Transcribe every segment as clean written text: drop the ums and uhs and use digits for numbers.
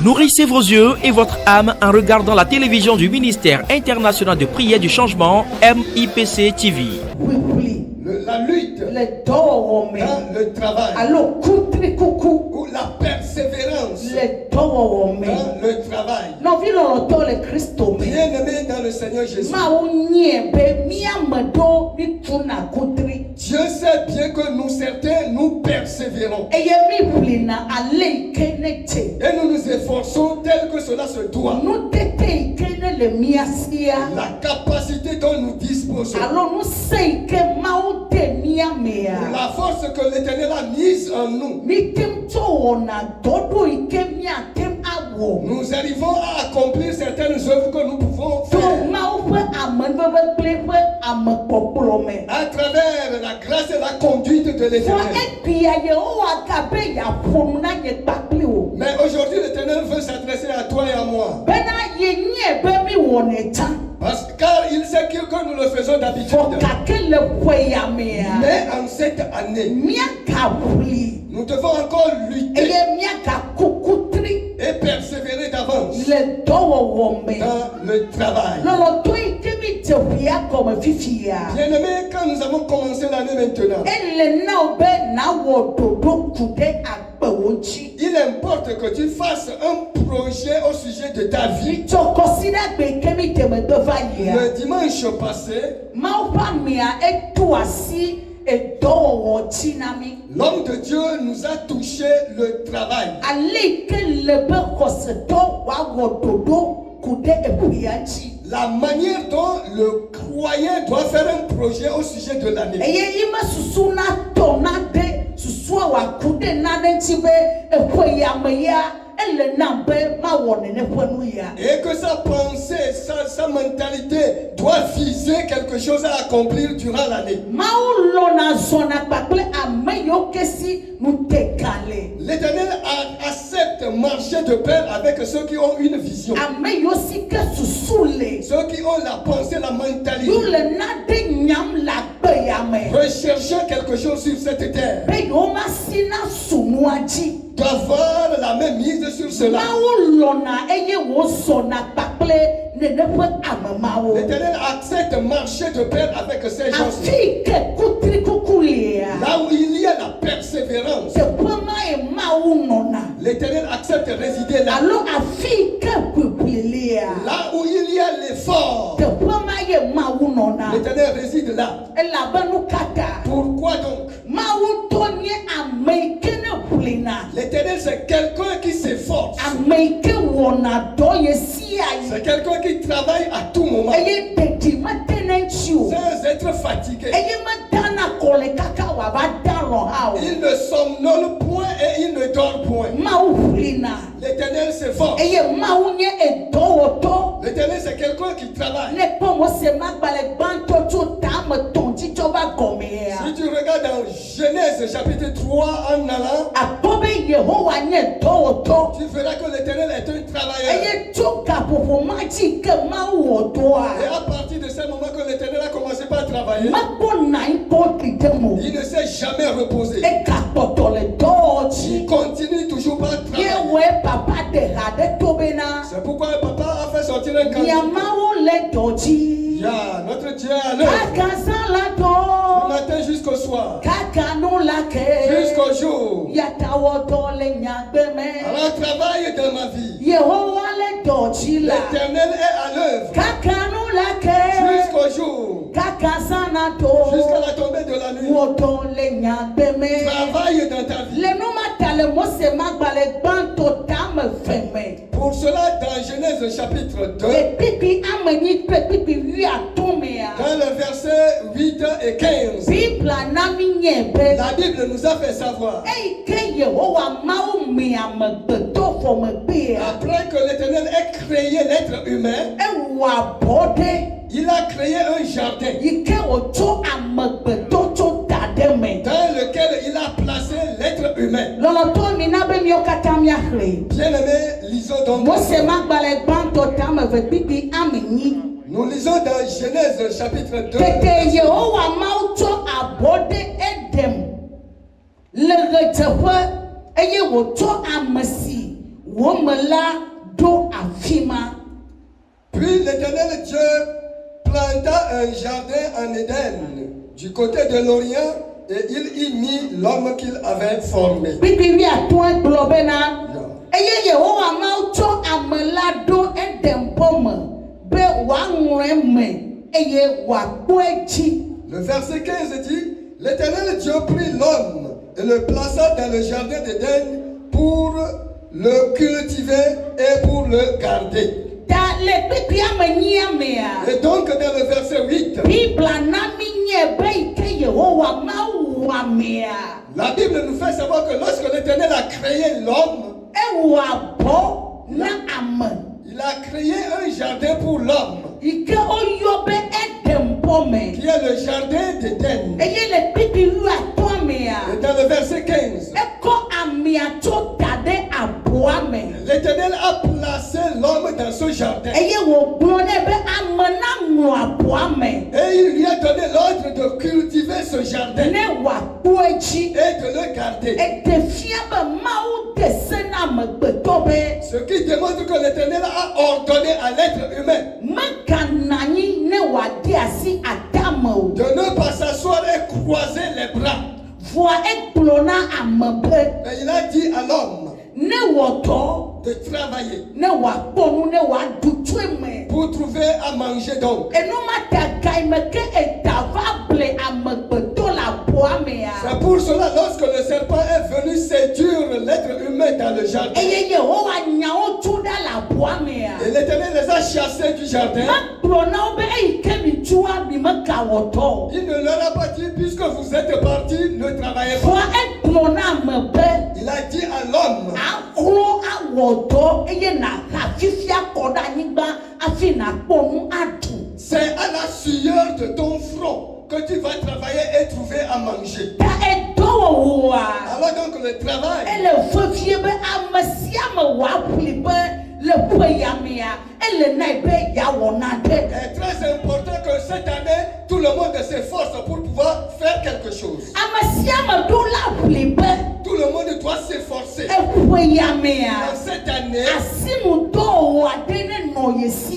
Nourrissez vos yeux et votre âme en regardant la télévision du ministère international de prière du changement MIPC TV. La lutte dans le travail ou la persévérance dans le travail. Bien-aimé dans le Seigneur Jésus, Dieu sait bien que nous certains nous persévérons et nous nous efforçons tel que cela se doit. La capacité dont nous disposons, la force que l'Éternel a mise en nous, nous arrivons à accomplir certaines œuvres que nous pouvons faire à travers la grâce et la conduite de l'Éternel. Mais aujourd'hui, l'Éternel veut s'adresser à toi et à moi. Car il sait que nous le faisons d'habitude. Mais en cette année, nous devons encore lutter et persévérer d'avance dans le travail. Bien-aimé, quand nous avons commencé l'année maintenant, il importe que tu fasses un projet au sujet de ta vie. Le dimanche passé, l'homme de Dieu nous a touché le travail. La manière dont le croyant doit faire un projet au sujet de l'année. Et que sa pensée, sa mentalité doit viser quelque chose à accomplir durant l'année. L'Éternel accepte marcher de pair avec ceux qui ont une vision, ceux qui ont la pensée, la mentalité, rechercher quelque chose sur cette terre, d'avoir la même mise sur cela. L'Éternel accepte marcher de pair avec ces gens. Là où il y a la persévérance, l'Éternel accepte résider là. Là où il y a l'effort, l'Éternel réside là. Pourquoi donc? L'Éternel, c'est quelqu'un qui s'efforce. C'est quelqu'un qui travaille à tout moment sans être fatigué. Il ne somnole point et il ne dort point. L'Éternel s'efforce. L'Éternel, c'est quelqu'un qui travaille. Si tu regardes dans Genèse chapitre 3 en allant, tu verras que l'Éternel est un travailleur. Et à partir de ce moment que l'Éternel a commencé par travailler, il ne s'est jamais reposé. Il continue toujours par travailler. C'est pourquoi le papa a fait sortir un cantique. Notre Dieu à l'heure, du matin jusqu'au soir, jusqu'au jour. Alors travaille dans ma vie. L'Éternel est à l'œuvre jusqu'au jour, jusqu'à la tombée de la nuit. Travaille dans ta vie. Pour cela, dans Genèse chapitre 2, dans le verset 8 et 15, la Bible nous a fait savoir, après que l'Éternel ait créé l'être humain, il a créé un jardin dans lequel il a placé l'être humain. Bien-aimé, lisons donc. Nous lisons dans Genèse chapitre 2. eye woto amasi womela do afima. Puis l'Éternel Dieu planta un jardin en Éden du côté de l'Orient et il y mit l'homme qu'il avait formé. Bibi a toi globena. Eye Yehowa ma to amela do Eden pom be wanreme eye wa poechi. Le verset 15 dit, l'Éternel Dieu prit l'homme et le plaça dans le jardin d'Éden pour le cultiver et pour le garder. Et donc dans le verset 8, la Bible nous fait savoir que lorsque l'Éternel a créé l'homme, il a créé un jardin pour l'homme, qui est le jardin d'Éden. Et dans le verset 15, l'Éternel a placé l'homme dans ce jardin. Et il lui a donné l'ordre de cultiver ce jardin et de le garder. Ce qui démontre que l'Éternel a ordonné à l'être humain de ne pas s'asseoir et croiser les bras. Mais il a dit à l'homme de travailler pour trouver à manger donc. C'est pour cela lorsque le serpent est venu séduire l'être humain dans le jardin, et l'Éternel les a chassés du jardin, il ne leur a pas dit puisque vous êtes partis, ne travaillez pas. Il a dit à l'homme, c'est à la sueur de ton front que tu vas travailler et trouver à manger. Alors donc le travail est très important que cette année tout le monde s'efforce pour pouvoir faire quelque chose. Tout le monde doit s'efforcer dans cette année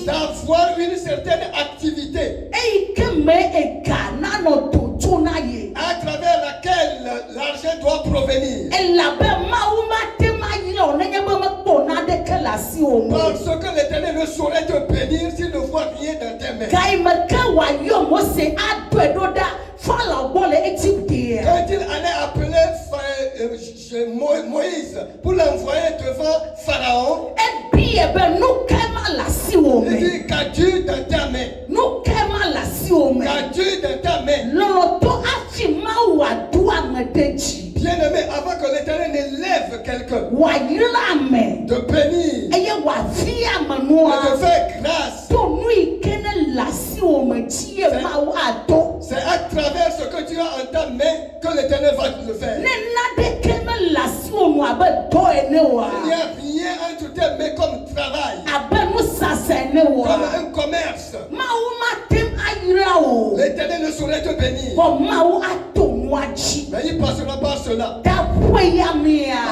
d'avoir une certaine activité à travers laquelle l'argent doit provenir. Parce que l'Éternel ne saurait te bénir s'il ne voit rien dans tes mains. Quand il allait appeler Moïse pour l'envoyer devant Pharaon, il dit, qu'as-tu dans ta main? Qu'as-tu dans ta main? Bien-aimé, avant que l'Éternel n'élève quelqu'un, de bénir, de faire grâce, c'est à travers ce que tu as en ta main que l'Éternel va te le faire. Il n'y a rien entre tes mains comme travail, comme un commerce. L'Éternel ne saurait te bénir, mais il passera par cela.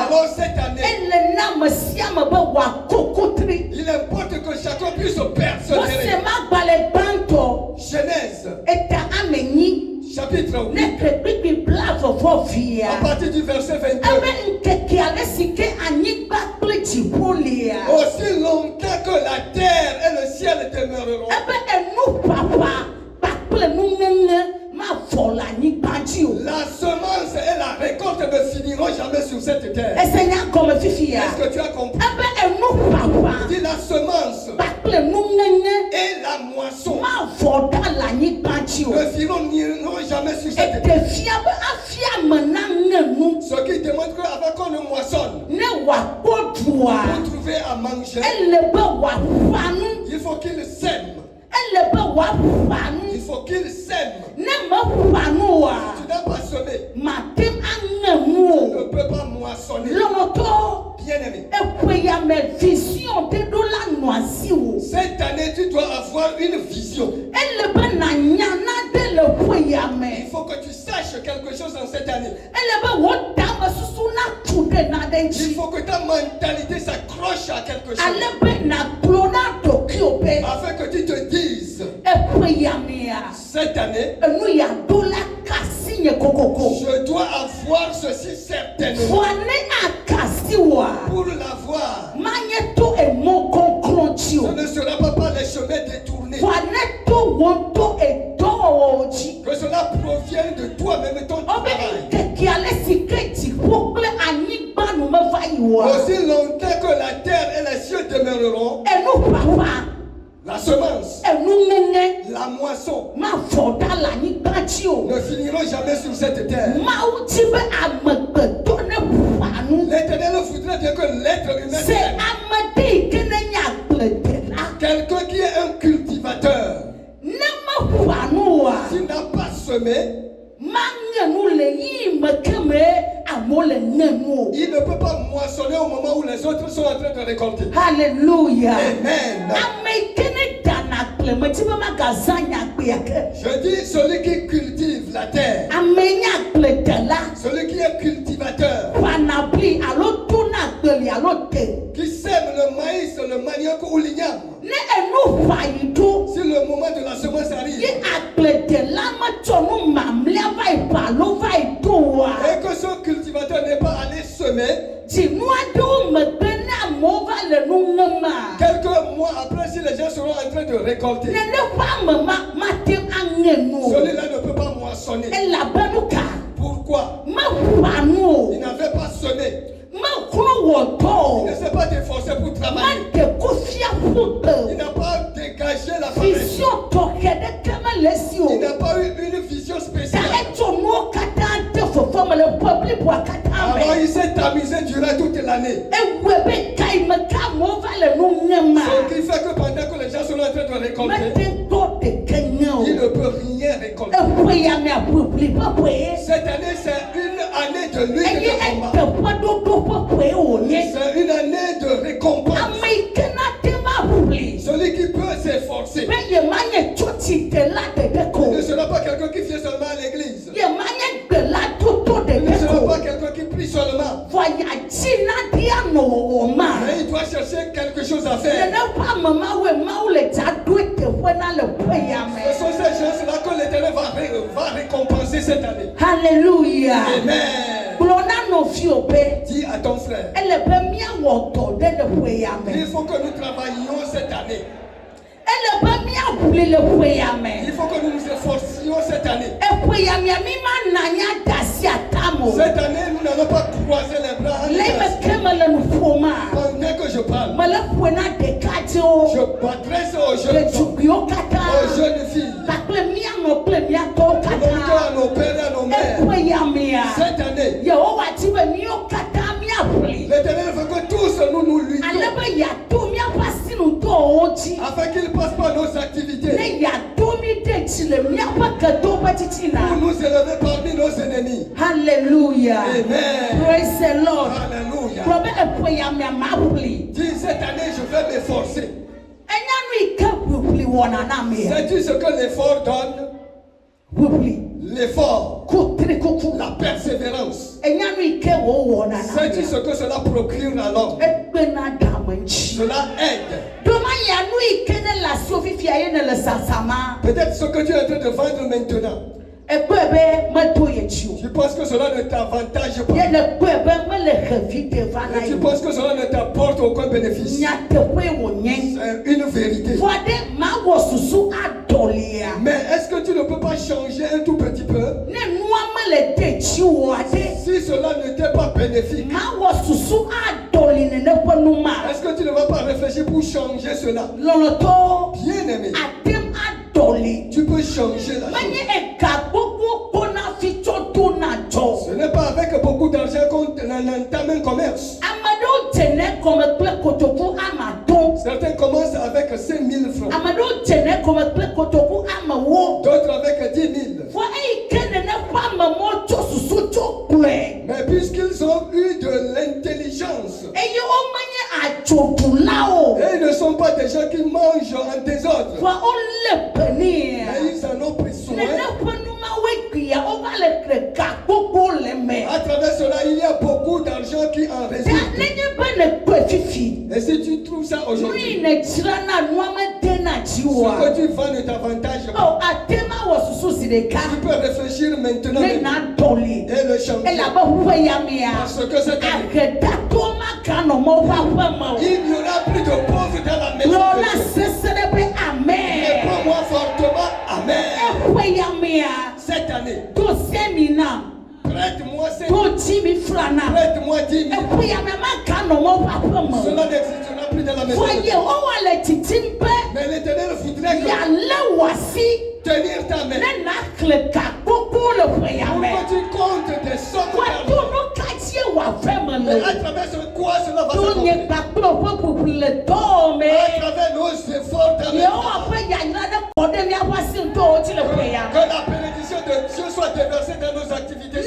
Alors cette année, il importe que chacun puisse persévérer. Genèse chapitre 8, à partir du verset 22. Aussi longtemps que la terre et le ciel demeureront, la semence et la récolte ne finiront jamais sur cette terre. Est-ce que tu as compris? Il dit la semence et la moisson ne finiront jamais sur cette terre. Ce qui démontre qu'avant qu'on ne moissonne, pour trouver à manger, il faut qu'il sème. Il faut qu'il sème. Tu n'as pas semé, tu ne peux pas moissonner. Bien-aimé, cette année tu dois avoir une vision. Il faut que tu saches quelque chose en cette année. Il faut que ta mentalité s'accroche à quelque chose. Afin que tu te dises, cette année, je dois avoir ceci certainement. Pour l'avoir, ce ne sera pas par les chemins détournés. Que cela provienne de toi-même et ton travail. Aussi longtemps que la terre et les cieux demeureront, la semence, la moisson ne finiront jamais sur cette terre. L'Éternel voudrait dire que l'être humain, quelqu'un qui est un cultivateur, s'il n'a pas semé, il ne peut pas moissonner au moment où les autres sont en train de récolter. Alléluia. Amen. Je dis celui qui cultive la terre, celui qui est cultivateur, qui sème le maïs, le manioc ou l'igname. Si le moment de la semence arrive, et que son cultivateur n'est pas allé semer, quelques mois après, si les gens seront en train de récolter, celui-là ne peut pas moissonner. Pourquoi? Il n'avait pas semé. Il ne s'est pas efforcé pour travailler. Il n'a pas dégagé la paresse. Il n'a pas eu une vision spéciale. Alors il s'est amusé durant toute l'année. Ce qui fait que pendant que les gens sont en train de récolter, il ne peut rien récolter. Cette année, c'est une année de lutte et de combat. C'est une année de récompense. Celui qui peut s'efforcer. Il ne sera pas quelqu'un qui vient seulement à l'église. Il ne sera pas quelqu'un qui prie seulement. Mais il doit chercher quelque chose à faire. Ce sont ces choses-là que l'Éternel va récompenser cette année. Alléluia. Amen. Dis à ton frère, il faut que nous travaillions cette année. Il faut que nous nous efforcions cette année. Cette année, nous n'allons pas croiser les bras. Pendant que je parle, je m'adresse aux jeunes filles, à nos pères et à nos mères. Cette année, l'Éternel veut que tous nous luttions afin qu'il passe par nos activités pour nous élever parmi nos ennemis. Alléluia. Amen. Praise the Lord. Alléluia. Dis cette année je vais m'efforcer. Sais-tu ce que l'effort donne? L'effort, la persévérance. Sais-tu ce que cela procure à l'homme? Cela aide. Peut-être ce que tu es en train de vendre maintenant, tu penses que cela ne t'avantage pas. Et tu penses que cela ne t'apporte aucun bénéfice. C'est une vérité. Mais est-ce que tu ne peux pas changer un tout petit peu? Si cela ne t'est pas bénéfique, est-ce que tu ne vas pas réfléchir pour changer cela? Bien aimé, tu peux changer la chose. Ce n'est pas avec beaucoup d'argent qu'on entame un commerce. Certains commencent avec 5 000 francs. D'autres avec 10 000. Mais puisqu'ils ont eu de l'intelligence, et ils ne sont pas des gens qui mangent en désordre, mais ils en ont pris soin. À travers cela, il y a beaucoup d'argent qui résulte. Et si tu trouves ça aujourd'hui, ce que tu vends ne t'avantage pas. Tu peux réfléchir maintenant et le changer. Parce que cette année, il n'y aura plus de pauvres dans la maison de Dieu. Mais prends-moi fortement, amen. Cette année, prête-moi 5 000. Prête-moi 10 000. Cela n'existera plus dans la maison de Dieu. Mais l'Éternel voudrait que tenir ta main. Pourquoi tu comptes des sommes d'argent? Mais à travers ce quoi cela va se compter? À travers nos efforts que la bénédiction de Dieu soit déversée dans nos activités.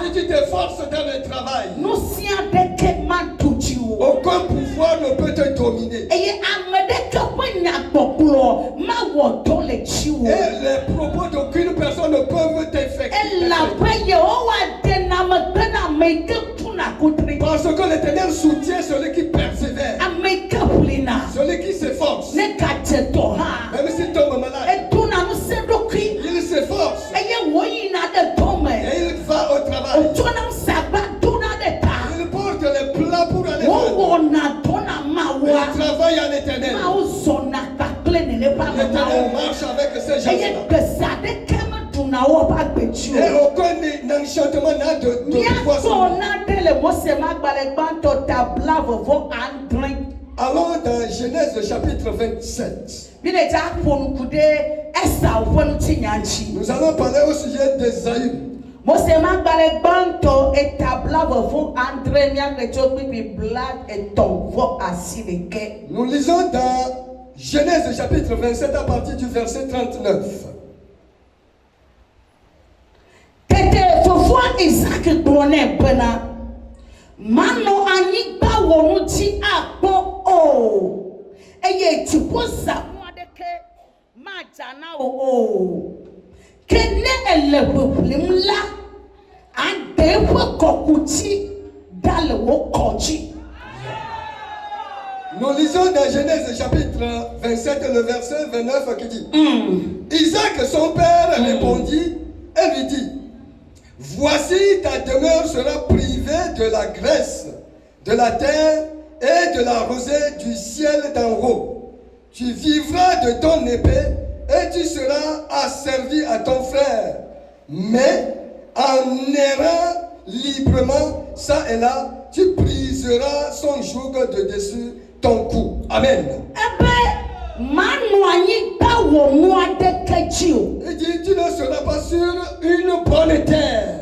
Si tu t'efforces dans le travail, aucun pouvoir ne peut te dominer. Et les propos d'aucune personne ne peuvent t'infecter. Parce que l'Éternel soutient celui qui persévère, celui qui s'efforce. Même s'il tombe malade, il s'efforce et il va au travail. Il porte les plats pour aller vendre. Il travaille à l'Éternel. L'Éternel marche avec ces gens-là. Et aucun enchantement n'a de pouvoir sur lui. Allons dans Genèse chapitre 27. Nous allons parler au sujet d'Ésaü. Nous lisons dans Genèse chapitre 27 à partir du verset 39. Mano anyigba wonu ti akpo o eye ti posa mu adeke ma jana o kene elebublimla ande wo kokuti dale wo koji. Nous lisons dans Genèse chapitre 27 le verset 29 qui dit Isaac son père répondit et lui dit voici ta demeure sera privée de la graisse, de la terre et de la rosée du ciel d'en haut. Tu vivras de ton épée et tu seras asservi à ton frère. Mais en errant librement, ça et là, tu briseras son joug de dessus ton cou. Amen. Il dit, tu ne seras pas sur une bonne terre.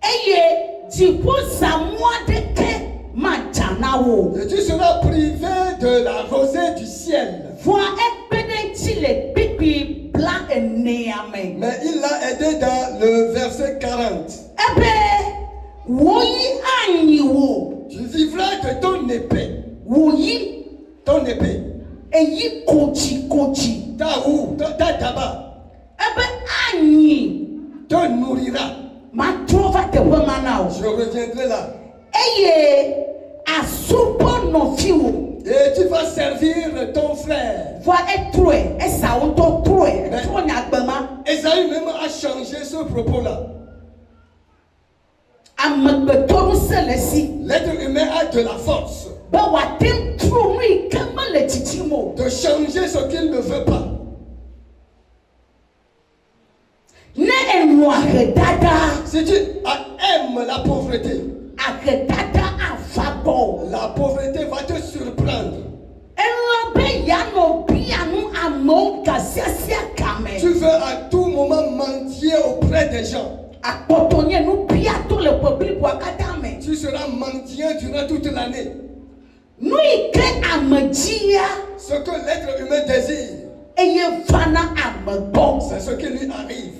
Et tu seras privé de la rosée du ciel. Mais il l'a aidé dans le verset 40. Tu vivras de ton épée. Ton épée. Ta roue, ta tabac. Te nourrira. Je reviendrai là. Et tu vas servir ton frère. Esaü même a changé ce propos-là. L'être humain a de la force de changer ce qu'il ne veut pas. Si tu aimes la pauvreté, la pauvreté va te surprendre. Tu veux à tout moment mendier auprès des gens. Tu seras mendiant durant toute l'année. Ce que l'être humain désire, c'est ce qui lui arrive.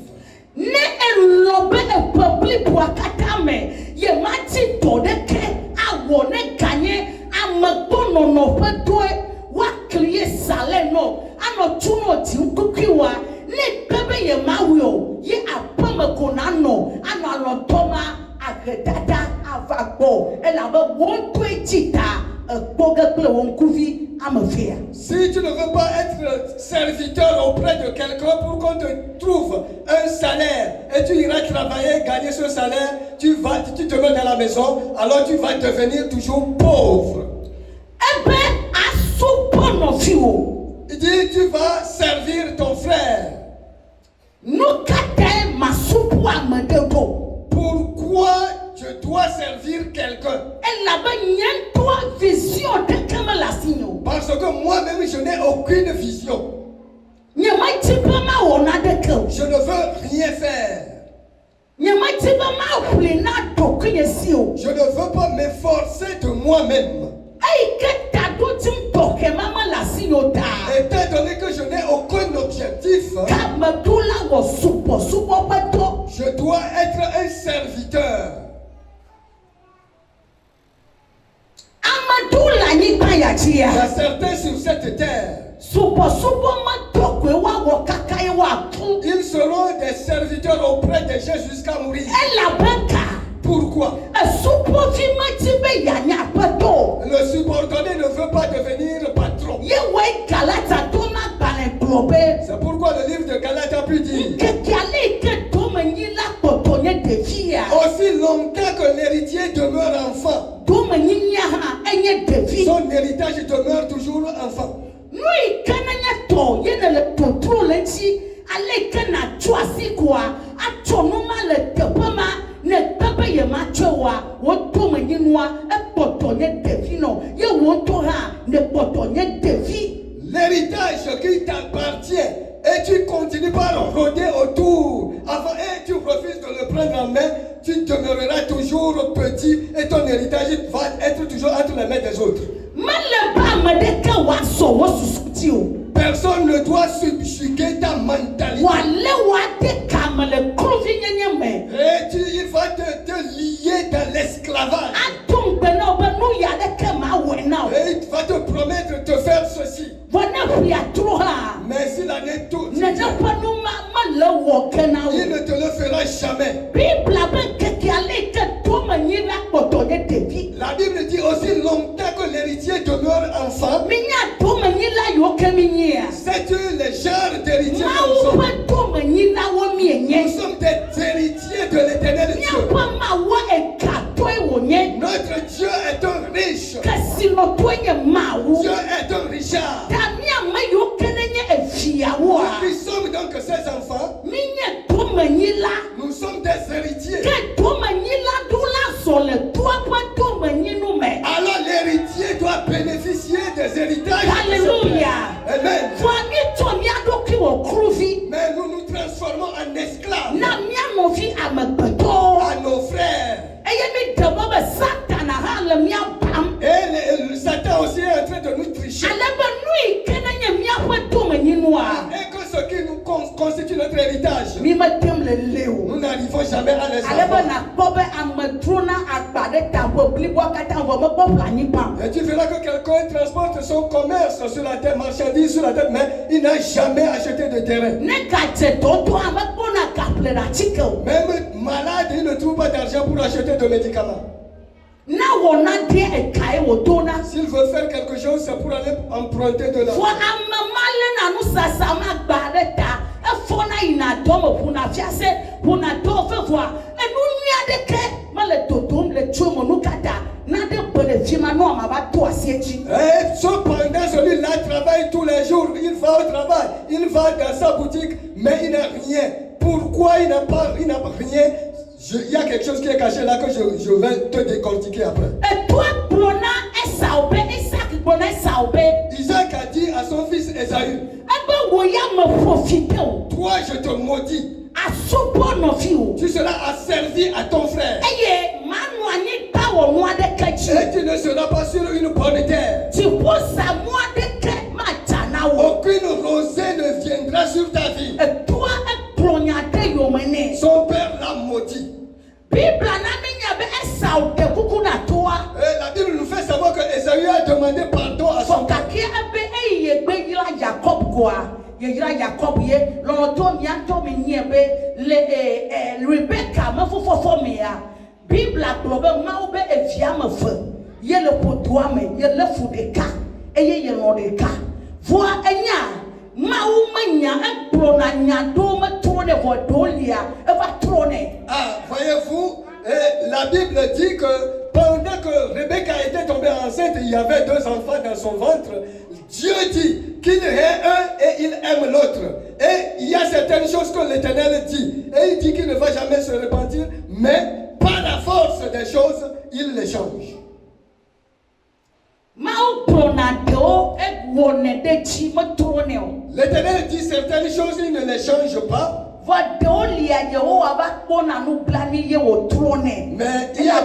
Si tu ne veux pas être serviteur auprès de quelqu'un pour qu'on te trouve un salaire et tu iras travailler, gagner ce salaire, tu te mets dans la maison, alors tu vas devenir toujours pauvre. Il dit tu vas servir ton frère. Pourquoi je dois servir quelqu'un? Parce que moi-même je n'ai aucune vision. Je ne veux rien faire. Je ne veux pas m'efforcer de moi-même. Étant donné que je n'ai aucun objectif, je dois être un serviteur. Il y a certains sur cette terre. Ils seront des serviteurs auprès des gens jusqu'à mourir. Pourquoi? Le subordonné ne veut pas devenir patron. C'est pourquoi le livre de Galates a pu dire aussi longtemps que l'héritier demeure enfant, son héritage demeure toujours enfant. L'héritage qui t'appartient et tu continues par rôder autour avant et tu refuses de le prendre en main, tu demeureras toujours petit et ton héritage va être toujours entre les mains des autres. Personne ne doit subjuguer ta mentalité. Et il va te lier dans l'esclavage. Et il va te promettre de te faire ceci. Mais s'il en est tout, il ne te le fera jamais. La Bible dit aussi longtemps que l'héritier demeure enfant. C'est le genre d'héritier que nous sommes. Nous sommes des héritiers de l'éternel Dieu. Notre Dieu est un riche. Dieu est un richard. Nous sommes donc ses enfants. Nous sommes des héritiers. Alors l'héritier doit bénéficier des héritages. Alléluia. Amen. Mais nous nous transformons en esclaves à nos frères. Et le Satan aussi est en train de nous tricher. Et que ce qui nous constitue notre héritage, nous n'arrivons jamais à les avoir. Et tu verras que quelqu'un transporte son commerce sur la terre, marchandise sur la terre, mais il n'a jamais acheté de terrain. Même malade, il ne trouve pas d'argent pour acheter de médicaments. S'il veut faire quelque chose, c'est pour aller emprunter de l'argent. Et cependant, celui-là travaille tous les jours. Il va au travail, il va dans sa boutique, mais il n'a rien. Pourquoi il n'a rien? Il y a quelque chose qui est caché là que je vais te décortiquer après. Isaac a dit à son fils Esaü, toi je te maudis. Tu seras asservi à ton frère. Et tu ne seras pas sur une bonne terre. Aucune rosée ne viendra sur ta vie. Son père l'a maudit. Et la Bible nous fait savoir que Esaü a demandé pardon à son père. Bible a globe maube eviame fe. Ye le potoame, ye le fudeka, eye ye lodeka. Voa enya, maumenya e prona nyado me trone vodolia, eva trone. Ah, voyez-vous, la Bible dit que pendant que Rebecca était tombée enceinte, il y avait 2 enfants dans son ventre. Dieu dit qu'il est un et il aime l'autre. Et il y a certaines choses que l'Éternel dit. Et il dit qu'il ne va jamais se repentir, mais par la force des choses, il les change. L'Éternel dit certaines choses, il ne les change pas. Mais il y a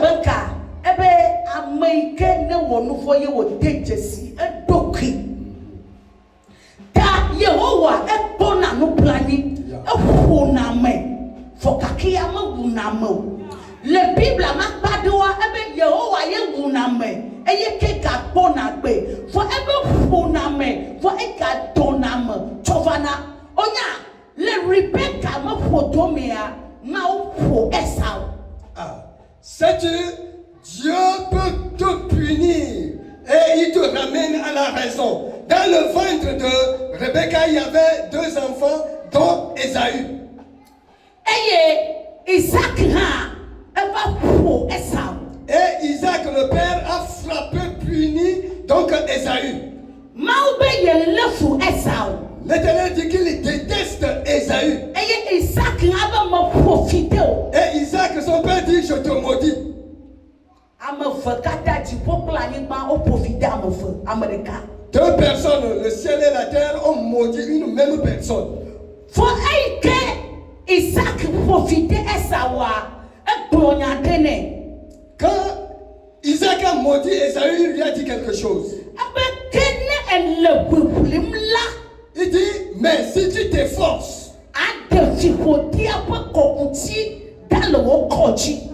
le Bible a pas de wa ebe Yehowa ye wuname eye ke ka bona gbe fo ebe wuname fo e ka doname chovana onya le Rebecca ma photo mea ma o Esau. Ah, sais-tu, Dieu peut te punir et il te ramène à la raison. Dans le ventre de Rebecca, il y avait 2 enfants dont Ésaü. Et Isaac et Isaac le père a frappé, puni donc Ésaü. L'Éternel dit qu'il déteste Ésaü. Et Isaac son père dit je te maudis. 2 personnes, le ciel et la terre ont maudit une même personne. Isaac profitait quand Isaac a maudit Ésaü, il lui a dit quelque chose. Il dit, mais si tu t'efforces,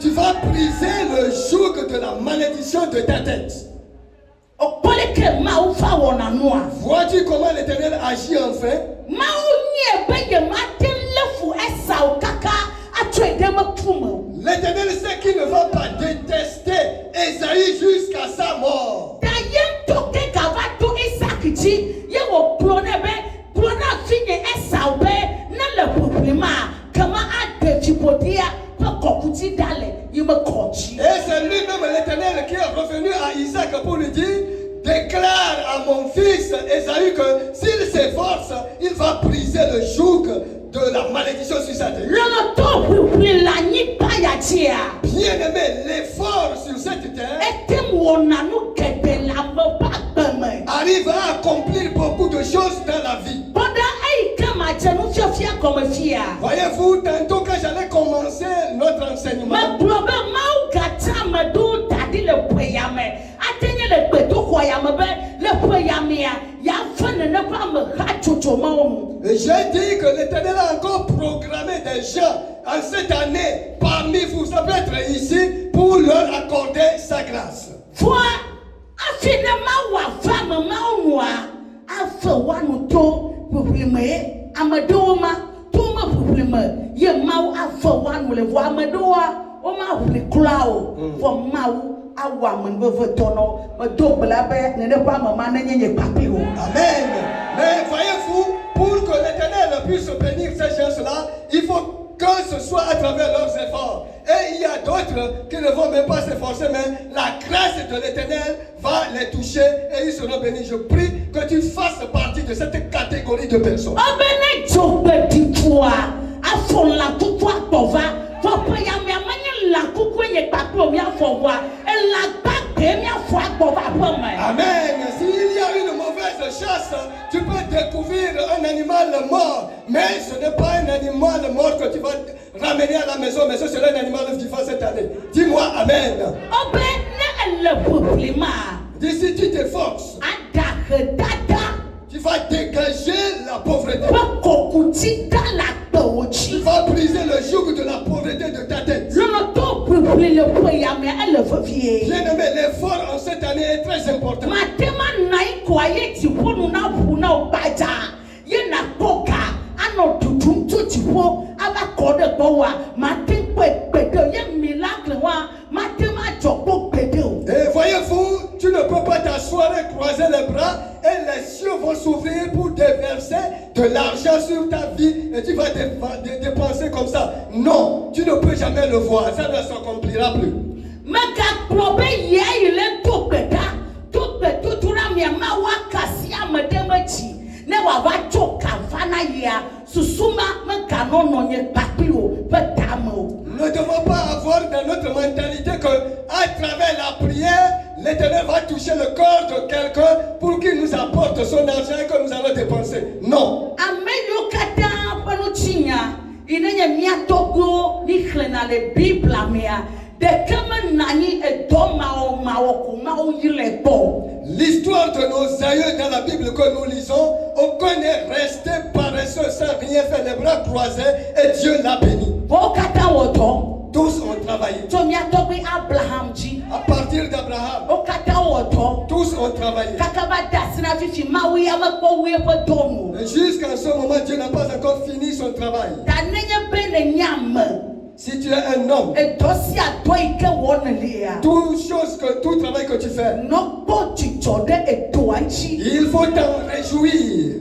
tu vas briser le joug de la malédiction de ta tête. Vois-tu comment l'Éternel agit enfin? L'Éternel sait qu'il ne va pas détester Ésaü jusqu'à sa mort. Et c'est lui-même l'Éternel qui est revenu à Isaac pour lui dire, déclare à mon fils Ésaü que s'il s'efforce, il va briser le joug de la malédiction sur sa tête. Bien-aimé, l'effort sur cette terre arrive à accomplir beaucoup de choses dans la vie. Voyez-vous, tantôt quand j'allais commencer notre enseignement, j'ai dit que l'Éternel a encore programmé des gens en cette année parmi vous, ça peut être ici, pour leur accorder sa grâce. Amen. Mais voyez-vous, pour que l'Éternel puisse bénir ces gens-là, il faut que ce soit à travers leurs efforts. Et il y a d'autres qui ne vont même pas s'efforcer, mais la grâce de l'Éternel va les toucher et ils seront bénis. Je prie que tu fasses partie de cette catégorie de personnes. Amen. S'il y a une mauvaise chasse, tu peux découvrir un animal mort, mais ce n'est pas un animal mort que tu vas ramener à la maison, mais ce sera un animal vivant cette année. Dis-moi Amen. D'ici tu t'efforces, tu vas dégager la pauvreté. Tu vas briser le joug de la pauvreté de ta tête. Bien-aimé, l'effort en cette année est très important. l'argent sur ta vie et tu vas dépenser comme ça. Non, tu ne peux jamais le voir. Ça ne s'accomplira plus. Nous ne devons pas avoir dans notre mentalité que à travers la prière, l'Éternel va toucher le corps de quelqu'un pour qu'il nous apporte son argent et que nous allons dépenser. Non. L'histoire de nos aïeux dans la Bible que nous lisons, aucun n'est resté paresseux sans rien faire, les bras croisés, et Dieu l'a béni. Tous ont travaillé. À partir d'Abraham, tous ont travaillé. Et jusqu'à ce moment, Dieu n'a pas encore fini son travail. Si tu es un homme, tout travail que tu fais, il faut t'en réjouir.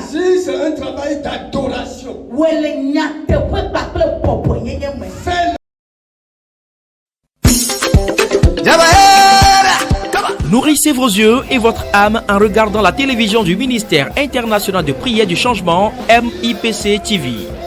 Si c'est un travail d'adoration, Nourrissez vos yeux et votre âme en regardant la télévision du ministère international de prière du changement MIPC TV.